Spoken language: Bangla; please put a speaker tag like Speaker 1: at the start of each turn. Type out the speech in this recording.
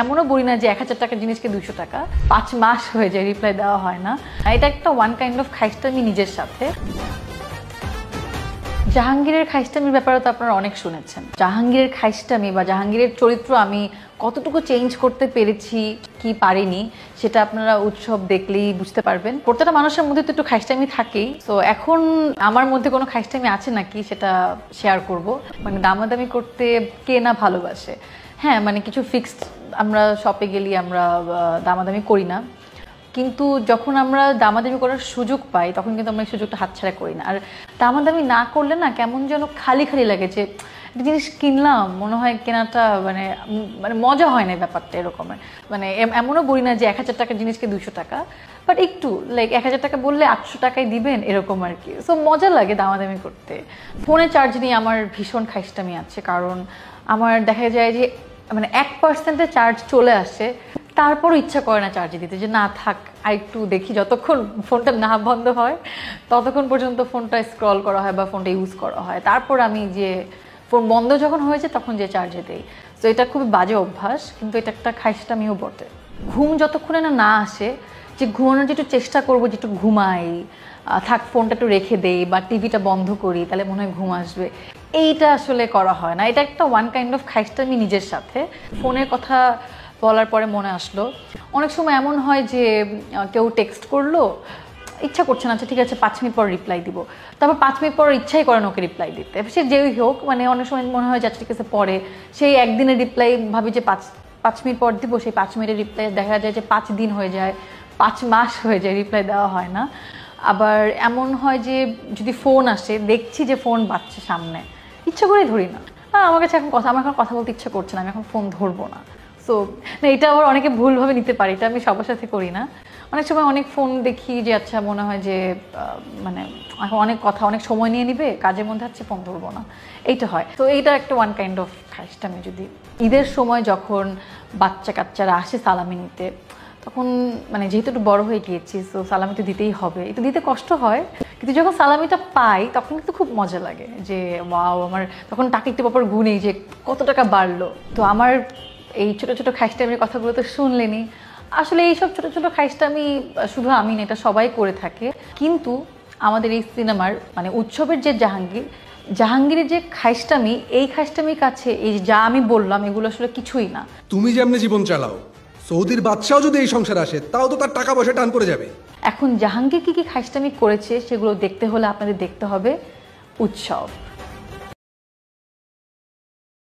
Speaker 1: এমনও বলি না যে 1000 টাকার জিনিসকে 200 টাকা, 5 মাস হয়ে যায় রিপ্লাই দেওয়া হয় না। এটা একটা ওয়ান কাইন্ড অফ খাইস্টামি নিজের সাথে। জাহাঙ্গীরের খাইস্টামির ব্যাপারে তো আপনারা অনেক শুনেছেন। জাহাঙ্গীরের খাইস্টামি বা জাহাঙ্গীরের চরিত্র আমি কতটুকু চেঞ্জ করতে পেরেছি কি পারিনি সেটা আপনারা উৎসব দেখলেই বুঝতে পারবেন। প্রত্যেকটা মানুষের মধ্যে তো একটু খাইস্টামি থাকেই। তো এখন আমার মধ্যে কোনো খাইস্টামি আছে নাকি সেটা শেয়ার করব। মানে দামাদামি করতে কে না ভালোবাসে। হ্যাঁ, মানে কিছু ফিক্সড আমরা শপে গেলে আমরা দামাদামি করি না, কিন্তু যখন আমরা দামাদামি করার সুযোগ পাই তখন কিন্তু আমরা এই সুযোগটা হাতছাড়া করি না। আর দামাদামি না করলে না কেমন যেন খালি খালি লাগে, যে একটা জিনিস কিনলাম মনে হয় কেনাটা মানে মানে মজা হয় না ব্যাপারটা এরকমের। মানে এমনও বলি না যে 1000 টাকার জিনিসকে 200 টাকা, বাট একটু লাইক 1000 টাকা বললে 800 টাকায় দিবেন এরকম আর কি। সো মজা লাগে দামাদামি করতে। ফোনে চার্জ নিয়ে আমার ভীষণ খাইস্টামি আছে, কারণ আমার দেখা যায় যে মানে 1% চার্জ চলে আসে, তারপরও ইচ্ছা করে না চার্জে দিতে, যে না থাক আর একটু দেখি, যতক্ষণ ফোনটা না বন্ধ হয় ততক্ষণ পর্যন্ত ফোনটা স্ক্রল করা হয় বা ফোনটা ইউজ করা হয়, তারপর আমি যে ফোন বন্ধ যখন হয়েছে তখন যে চার্জে দিই। তো এটা খুবই বাজে অভ্যাস, কিন্তু এটা একটা খাইস্টামিও বটে। ঘুম যতক্ষণে না আসে, যে ঘুমানোর যে একটু চেষ্টা করবো যে একটু ঘুমাই, থাক ফোনটা একটু রেখে দেই বা টিভিটা বন্ধ করি তাহলে মনে হয় ঘুম আসবে, এইটা আসলে করা হয় না। এটা একটা ওয়ান কাইন্ড অফ খাইস্টামি নিজের সাথে। ফোনের কথা বলার পরে মনে আসলো, অনেক সময় এমন হয় যে কেউ টেক্সট করলো, ইচ্ছা করছে না, আচ্ছা ঠিক আছে 5 মিনিট পর রিপ্লাই দিব, তারপর 5 মিনিট পর ইচ্ছাই করে না ওকে রিপ্লাই দিতে, সে যেই হোক, মানে অনেক সময় মনে হয় যাচ্ছে ঠিক আছে পরে, সেই একদিনের রিপ্লাই ভাবি যে 5 মিনিট পর দিব, সেই 5 মিনিটের রিপ্লাই দেখা যায় যে 5 দিন হয়ে যায়, 5 মাস হয়ে যায়, রিপ্লাই দেওয়া হয় না। আবার এমন হয় যে যদি ফোন আসে, দেখছি যে ফোন বাজছে সামনে, ইচ্ছা করে ধরি না, আমার কাছে এখন আমার এখন কথা বলতে ইচ্ছা করছে না, আমি এখন ফোন ধরবো না। সো না, এটা আবার অনেকে ভুলভাবে নিতে পারে, এটা আমি সবার সাথে করি না। অনেক সময় অনেক ফোন দেখি যে আচ্ছা মনে হয় যে মানে এখন অনেক কথা অনেক সময় নিয়ে নিবে, কাজের মধ্যে আছে ফোন ধরবো না, এইটা হয়। তো এইটা একটা ওয়ান কাইন্ড অফ খাইস্টামি। যদি ঈদের সময় যখন বাচ্চা কাচ্চারা আসে সালামি নিতে, তখন মানে যেহেতু একটু বড় হয়ে গিয়েছি, তো সালামি তো দিতেই হবে, একটু দিতে কষ্ট হয়, কিন্তু যখন সালামিটা পাই তখন কিন্তু খুব মজা লাগে, যে ওয়াও, আমার তখন টাকা একটু ব্যাপার গুনেই যে কত টাকা বাড়লো। তো আমার এই ছোটো ছোটো খাইস্টামির কথাগুলো তো শুনলেনি। আসলে এইসব ছোটো ছোটো খাইস্টামি শুধু আমি না, এটা সবাই করে থাকে। কিন্তু আমাদের এই সিনেমার মানে উৎসবের যে জাহাঙ্গীরের যে খাইস্টামি, এই খাইস্টামির কাছে এই যা আমি বললাম এগুলো আসলে কিছুই না।
Speaker 2: তুমি যেমনি জীবন চালাও, সৌদির বাদশাও যদি এই সংসার আসে তাও তো তার টাকা পয়সা টান পড়ে যাবে।
Speaker 1: এখন জাহাঙ্গীর কি কি খাইস্টামি করেছে সেগুলো দেখতে হলে আপনাদের দেখতে হবে উৎসব।